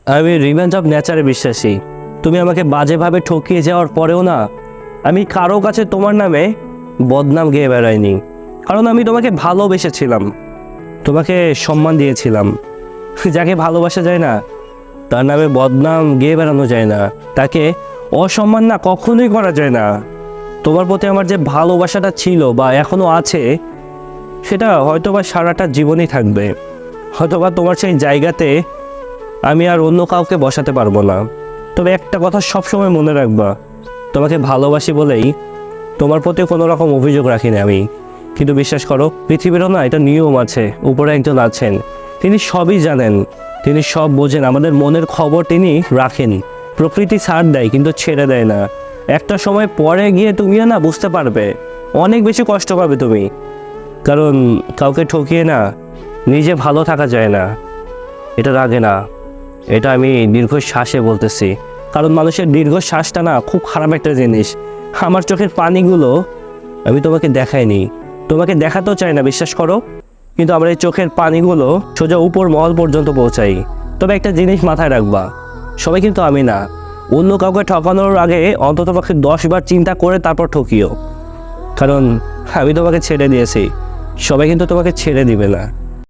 আমি revenge of নেচারে বিশ্বাসী। তুমি আমাকে বাজেভাবে ঠকিয়ে যাওয়ার পরেও না, আমি কারো কাছে তোমার নামে বদনাম গেয়ে বেড়াইনি। কারণ আমি তোমাকে ভালোবেসেছিলাম, তোমাকে সম্মান দিয়েছিলাম। যাকে ভালোবাসা যায় না তার নামে বদনাম গেয়ে বেড়ানো যায় না, তাকে অসম্মান না কখনোই করা যায় না। তোমার প্রতি আমার যে ভালোবাসাটা ছিল বা এখনও আছে, সেটা হয়তোবা সারাটা জীবনই থাকবে। হয়তোবা তোমার সেই জায়গাতে আমি আর অন্য কাউকে বসাতে পারবো না। তবে একটা কথা সবসময় মনে রাখবা, তোমাকে ভালোবাসি বলেই তোমার প্রতি কোনো রকম অভিযোগ রাখি না আমি। কিন্তু বিশ্বাস করো, পৃথিবীরও না এটা নিয়ম আছে, উপরে একজন আছেন, তিনি সবই জানেন, তিনি সব বোঝেন, আমাদের মনের খবর তিনি রাখেন। প্রকৃতি ছাড় দেয় কিন্তু ছেড়ে দেয় না। একটা সময় পরে গিয়ে তুমিও না বুঝতে পারবে, অনেক বেশি কষ্ট পাবে তুমি। কারণ কাউকে ঠকিয়ে না নিজে ভালো থাকা যায় না। এটা লাগে না, এটা আমি দীর্ঘশ্বাসে বলতেছি। কারণ মানুষের দীর্ঘশ্বাসটা না খুব খারাপ একটা জিনিস। আমার চোখের পানিগুলো আমি তোমাকে দেখাইনি, তোমাকে দেখাতেও চাই না, বিশ্বাস করো। কিন্তু আমার এই চোখের পানিগুলো সোজা উপর মহল পর্যন্ত পৌঁছাই। তবে একটা জিনিস মাথায় রাখবা, সবাই কিন্তু আমি না। অন্য কাউকে ঠকানোর আগে অন্ততপক্ষে 10 বার চিন্তা করে তারপর ঠকিও। কারণ আমি তোমাকে ছেড়ে দিয়েছি, সবাই কিন্তু তোমাকে ছেড়ে দিবে না।